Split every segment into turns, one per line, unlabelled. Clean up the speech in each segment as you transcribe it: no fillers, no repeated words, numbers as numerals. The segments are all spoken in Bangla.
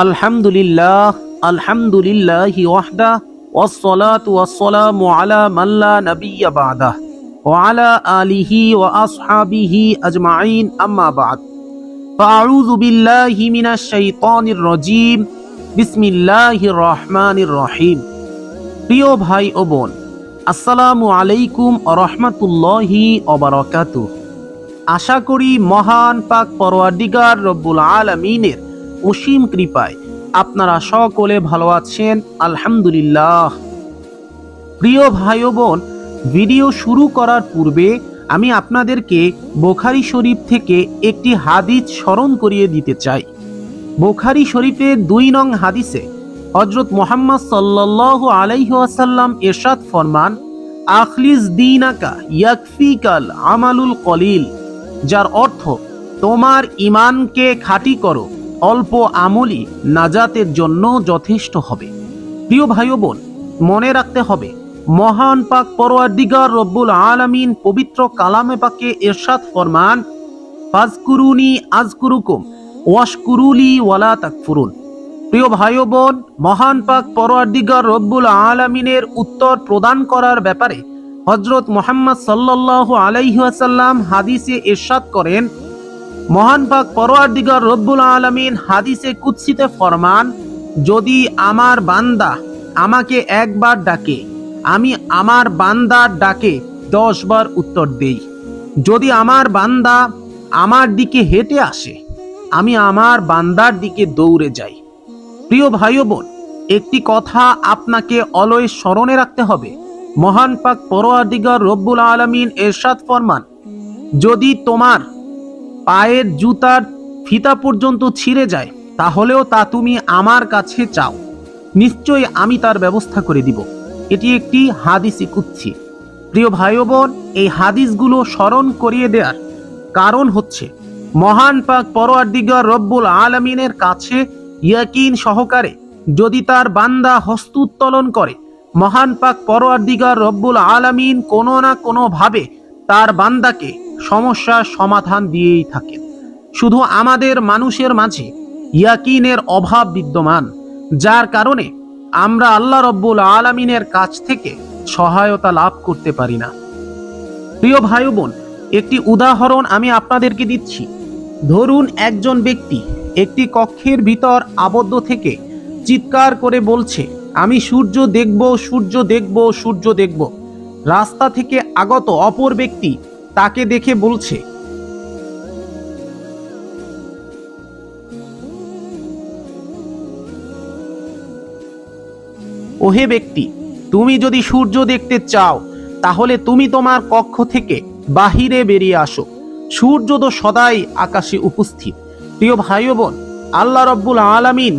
আলহামদুলিল্লাহ আলহামদুলিল্লাহি ওয়াহদা ওয়াসসালাতু ওয়াসসালামু আলা মান লা নাবিয়্যা বা'দা ওয়া আলা আলিহি ওয়া আসহাবিহি আজমাইন আম্মা বা'দ ফাআউযু বিল্লাহি মিনাশ শাইতানির রাজীম বিসমিল্লাহির রহমানির রহিম। প্রিয় ভাই ও বোন, আসসালামু আলাইকুম ওয়া রাহমাতুল্লাহি ওয়া বারাকাতুহু। আশা করি মহান পাক পরওয়ারদিগার রব্বুল আলামিনের অসীম কৃপায় আপনারা সকলে ভালো আছেন, আলহামদুলিল্লাহ। প্রিয় ভাই ও বোন, ভিডিও শুরু করার পূর্বে আমি আপনাদেরকে বুখারী শরীফ থেকে একটি হাদিস স্মরণ করিয়ে দিতে চাই। বুখারী শরীফের 2 নং হাদিসে হযরত মুহাম্মদ সাল্লাল্লাহু আলাইহি ওয়াসাল্লাম ইরশাদ ফরমান, আখলিস দীনাকা ইয়াকফিকাল আমালুল কলিল, যার অর্থ তোমার ঈমানকে খাঁটি করো, অল্প আমলই নাজাতের জন্য যথেষ্ট হবে। প্রিয় ভাই ও বোন, মনে রাখতে হবে মহান পাক পরওয়ারদিগার রব্বুল আলামিন পবিত্র কালামে পাকে ইরশাদ ফরমান, ফাজকুরুনি আযকুরুকুম ওয়াশকুরুলি ওয়ালা তাকফুরুন। প্রিয় ভাই ও বোন, মহান পাক পরওয়ারদিগার রব্বুল আলামিনের উত্তর প্রদান করার ব্যাপারে হযরত মুহাম্মদ সাল্লাল্লাহু আলাইহি ওয়াসাল্লাম হাদিসে ইরশাদ করেন, মহান পাক পরওয়ারদিগার রব্বুল আলামিন হাদিসে কুদসিতে ফরমান, যদি আমার বান্দা আমাকে একবার ডাকে, আমি আমার বান্দার ডাকে 10 বার উত্তর দেই। যদি আমার বান্দা আমার দিকে হেঁটে আসে, আমি আমার বান্দার দিকে দৌড়ে যাই। প্রিয় ভাই ও বোন, একটি কথা আপনাকে অলওয়েজ স্মরণে রাখতে হবে, মহান পাক পরওয়ারদিগার রব্বুল আলামিন ইরশাদ ফরমান, যদি তোমার পায়ের জুতার ফিতা পর্যন্ত ছিঁড়ে যায়, তাহলেও তা তুমি আমার কাছে চাও, নিশ্চয়ই আমি তার ব্যবস্থা করে দিব। এটি একটি হাদিসে কুদসি। প্রিয় ভাই ও বোন, এই হাদিসগুলো স্মরণ করিয়ে দেওয়ার কারণ হচ্ছে মহান পাক পরওয়ারদিগার রব্বুল আলামিনের কাছে ইয়াকিন সহকারে যদি তার বান্দা হস্ত উত্তোলন করে, মহান পাক পরওয়ারদিগার রব্বুল আলামিন কোনো না কোনো ভাবে তার বান্দাকে সমস্যার সমাধান দিয়েই থাকেন। শুধু আমাদের মানুষের মাঝে ইয়াকিনের অভাব বিদ্যমান, যার কারণে আমরা আল্লাহ রব্বুল আলামিনের কাছ থেকে সহায়তা লাভ করতে পারি না। প্রিয় ভাই বোন, একটি উদাহরণ আমি আপনাদেরকে দিচ্ছি। ধরুন একজন ব্যক্তি একটি কক্ষের ভিতর আবদ্ধ থেকে চিৎকার করে বলছে, আমি সূর্য দেখব, সূর্য দেখব, সূর্য দেখব। রাস্তা থেকে আগত অপর ব্যক্তি তাকে দেখে বলছে, ওহে ব্যক্তি, তুমি যদি সূর্য দেখতে চাও, তাহলে তুমি তোমার কক্ষ থেকে বাহিরে বেরিয়ে আসো, সূর্য তো সদাই আকাশে উপস্থিত। প্রিয় ভাই ও বোন, আল্লাহ রব্বুল আলামিন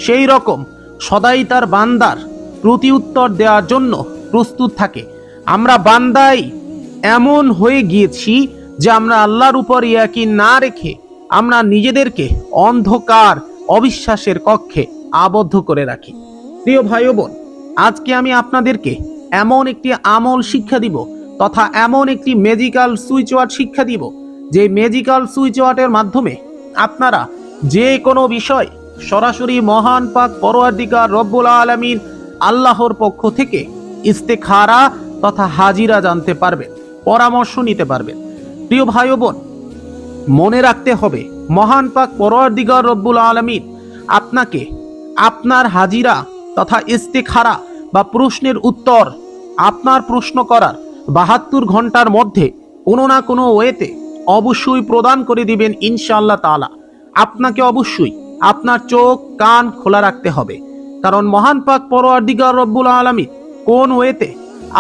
সেই রকম সদাই তার বান্দার প্রতি উত্তর দেওয়ার জন্য প্রস্তুত থাকে। আমরা বান্দাই এমন হয়ে গিয়েছি যে আমরা আল্লাহর উপর ইয়াকিন না রেখে আমরা নিজেদেরকে অন্ধকার অবিশ্বাসের কক্ষে আবদ্ধ করে রাখি। প্রিয় ভাই ও বোন, আজকে আমি আপনাদেরকে এমন একটি আমল শিক্ষা দিব তথা এমন একটি ম্যাজিক্যাল সুইচ ওয়ার্ড শিক্ষা দিব, যে ম্যাজিক্যাল সুইচ ওয়ার্ডের মাধ্যমে আপনারা যে কোনো বিষয় সরাসরি মহান পাক পরওয়ারদিগার রব্বুল আলামিন আল্লাহর পক্ষ থেকে ইস্তেখারা তথা হাজিরা জানতে পারবেন, পরামর্শ নিতে পারবেন। প্রিয় ভাই ও বোন, মনে রাখতে হবে মহান পাক পরওয়ারদিগার রব্বুল আলামিন আপনাকে আপনার হাজিরা তথা ইস্তেখারা বা প্রশ্নের উত্তর আপনার প্রশ্ন করার 72 ঘন্টার মধ্যে কোনো না কোনো ওয়েতে অবশ্যই প্রদান করে দিবেন ইনশাআল্লাহ তাআলা। আপনাকে অবশ্যই আপনার চোখ কান খোলা রাখতে হবে, কারণ মহান পাক পরওয়ারদিগার রব্বুল আলামিন কোন ওয়েতে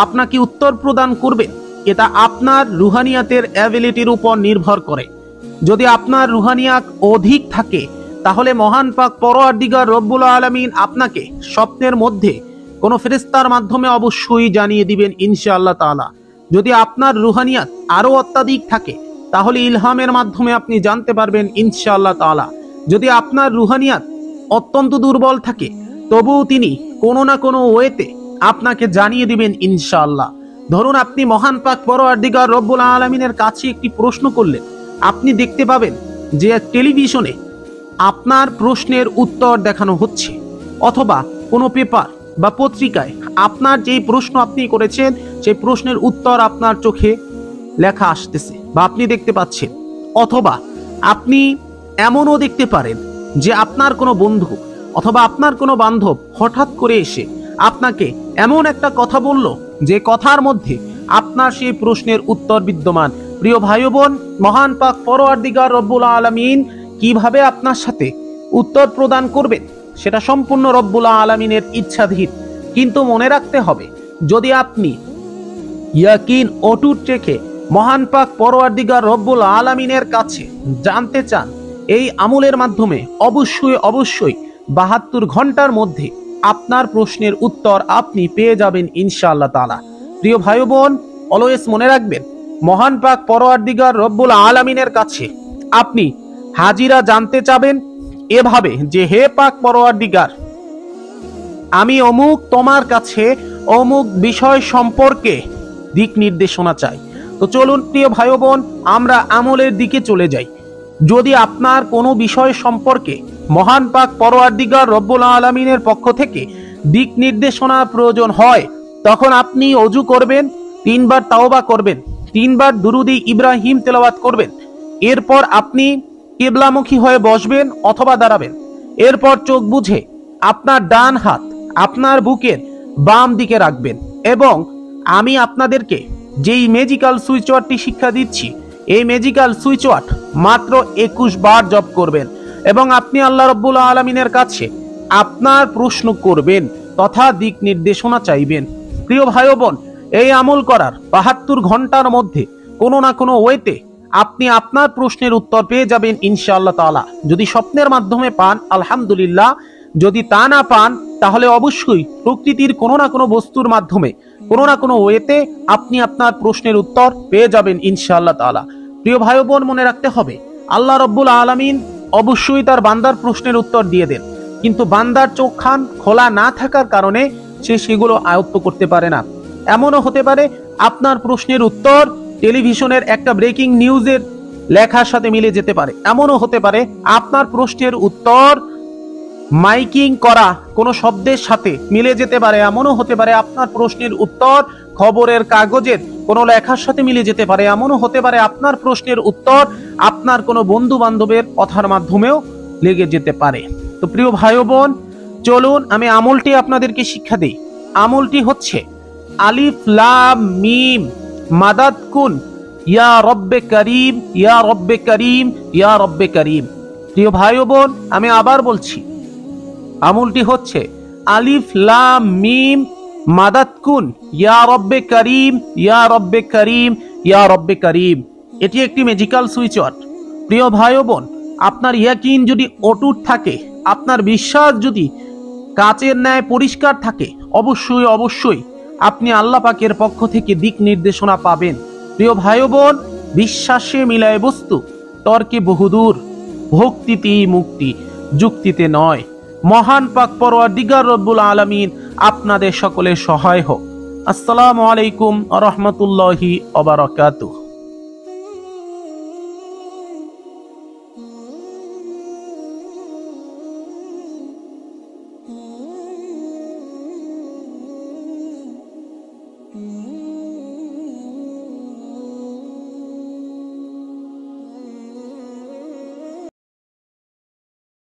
আপনাকে উত্তর প্রদান করবেন, এটা আপনার রুহানিয়াতের অ্যাবিলিটির উপর নির্ভর করে। যদি আপনার রুহানিয়াত অধিক থাকে, তাহলে মহান পাক পরওয়ারদিগার রব্বুল আলামিন আপনাকে স্বপ্নের মধ্যে কোনো ফেরেশতার মাধ্যমে অবশ্যই জানিয়ে দিবেন ইনশাআল্লাহ তাআলা। যদি আপনার রুহানিয়াত আরো অত্যাধিক থাকে, তাহলে ইলহামের মাধ্যমে আপনি জানতে পারবেন ইনশাআল্লাহ তাআলা। যদি আপনার রুহানিয়াত অত্যন্ত দুর্বল থাকে, তবুও তিনি কোনো না কোনো ওয়েতে আপনাকে জানিয়ে দিবেন ইনশাআল্লাহ। ধরুন আপনি মহান পাক পরওয়ারদিগার রব্বুল আলামিনের কাছে একটি প্রশ্ন করলেন, আপনি দেখতে পাবেন যে টেলিভিশনে আপনার প্রশ্নের উত্তর দেখানো হচ্ছে, অথবা কোনো পেপার বা পত্রিকায় আপনার যেই প্রশ্ন আপনি করেছেন সেই প্রশ্নের উত্তর আপনার চোখে লেখা আসতেছে বা আপনি দেখতে পাচ্ছেন, অথবা আপনি এমনও দেখতে পারেন যে আপনার কোনো বন্ধু অথবা আপনার কোনো বান্ধব হঠাৎ করে এসে আপনাকে এমন একটা কথা বলল যে কথার মধ্যে আপনার সেই প্রশ্নের উত্তর বিদ্যমান। প্রিয় ভাই বোন, মহান পাক পরওয়ারদিগার রব্বুল আলামিন কিভাবে আপনার সাথে উত্তর প্রদান করবেন সেটা সম্পূর্ণ রব্বুল আলামিনের ইচ্ছাধীন। কিন্তু মনে রাখতে হবে, যদি আপনি ইয়াকিন অটুট রেখে মহান পাক পরওয়ারদিগার রব্বুল আলামিনের কাছে জানতে চান, এই আমলের মাধ্যমে অবশ্যই 72 ঘন্টার মধ্যে আপনার প্রশ্নের উত্তর আপনি পেয়ে যাবেন ইনশাআল্লাহ তাআলা। প্রিয় ভাই বোন, অলওয়েজ মনে রাখবেন, মহান পাক পরওয়ারদিগার রব্বুল আলামিনের কাছে আপনি হাজিরা জানতে চাবেন এভাবে যে, হে পাক পরওয়ারদিগার, আমি অমুক তোমার কাছে অমুক বিষয় সম্পর্কে দিক নির্দেশনা চাই। তো চলুন প্রিয় ভাই বোন, আমরা আমলের দিকে চলে যাই। যদি আপনার কোনো বিষয় সম্পর্কে মহান পাক পরওয়ারদিগার রব্বুল আলামিনের পক্ষ থেকে দিক নির্দেশনা প্রয়োজন হয়, তখন আপনি ওযু করবেন, 3 বার তাওবা করবেন, 3 বার দুরুদি ইব্রাহিম তেলাওয়াত করবেন। এরপর আপনি কিবলামুখী হয়ে বসবেন অথবা দাঁড়াবেন। এরপর চোখ বুঝে আপনার ডান হাত আপনার বুকের বাম দিকে রাখবেন এবং আমি আপনাদেরকে যেই ম্যাজিক্যাল সুইচ ওয়ার্ডটি শিক্ষা দিচ্ছি, এই ম্যাজিক্যাল সুইচ ওয়ার্ড মাত্র 21 বার জপ করবেন এবং আপনি আল্লাহ রাব্বুল আলামিনের কাছে আপনার প্রশ্ন করবেন তথা দিক নির্দেশনা চাইবেন। প্রিয় ভাই বোন, এই আমল করার 72 ঘন্টার মধ্যে কোনো না কোনো ওয়েতে আপনি আপনার প্রশ্নের উত্তর পেয়ে যাবেন ইনশাআল্লাহ তাআলা। যদি স্বপ্নের মাধ্যমে পান আলহামদুলিল্লাহ, যদি তা না পান তাহলে অবশ্যই প্রকৃতির কোনো না কোনো বস্তুর মাধ্যমে কোনো না কোনো ওয়েতে আপনি আপনার প্রশ্নের উত্তর পেয়ে যাবেন ইনশাআল্লাহ তাআলা। প্রিয় ভাই বোন, মনে রাখতে হবে, আল্লাহ রাব্বুল আলামিন অবশ্যই তার বান্দার প্রশ্নের উত্তর দিয়ে দেন, কিন্তু বান্দার চোখ কান খোলা না থাকার কারণে সে সেগুলো আয়ত্ত করতে পারে না। এমনও হতে পারে আপনার প্রশ্নের উত্তর টেলিভিশনের একটা ব্রেকিং নিউজের লেখার সাথে মিলে যেতে পারে, এমনও হতে পারে আপনার প্রশ্নের উত্তর মাইকিং করা কোনো শব্দের সাথে মিলে যেতে পারে, এমনও হতে পারে আপনার প্রশ্নের উত্তর খবরের কাগজের কোনো লেখার সাথে মিলে যেতে পারে, এমনও হতে পারে আপনার প্রশ্নের উত্তর আপনার কোনো বন্ধু বান্ধবের কথার মাধ্যমেও লেগে যেতে পারে। তো প্রিয় ভাই বোন, চলুন আমি আমলটি আপনাদেরকে শিক্ষা দিই। আমলটি হচ্ছে আলিফ লাম মিম মাদাদ কুন ইয়া রব্বে করিম, ইয়া রব্বে করিম, ইয়া রব্বে করিম। প্রিয় ভাই বোন, আমি আবার বলছি, আমলটি হচ্ছে আলিফ লাম মিম মাদাদ কুন ইয়া রব্বে করিম, ইয়া রব্বে করিম, ইয়া রব্বে করিম। এটি একটি ম্যাজিক্যাল সুইচ ওয়ার্ড। প্রিয় ভাই বোন, আপনার ইয়াকিন যদি অটুট থাকে, আপনার বিশ্বাস যদি কাচের ন্যায় পরিষ্কার থাকে, অবশ্যই অবশ্যই আপনি আল্লাহ পাকের পক্ষ থেকে দিক নির্দেশনা পাবেন। প্রিয় ভাই বোন, বিশ্বাসে মিলায় বস্তু, তর্কে বহুদূর, ভক্তিতেই মুক্তি, যুক্তিতে নয়। মহান পাক পরওয়ারদিগার রব্বুল আলামিন আপনাদের সকলের সহায় হোক। আসসালামু আলাইকুম ওয়া রাহমাতুল্লাহি ওয়া বারাকাতুহু।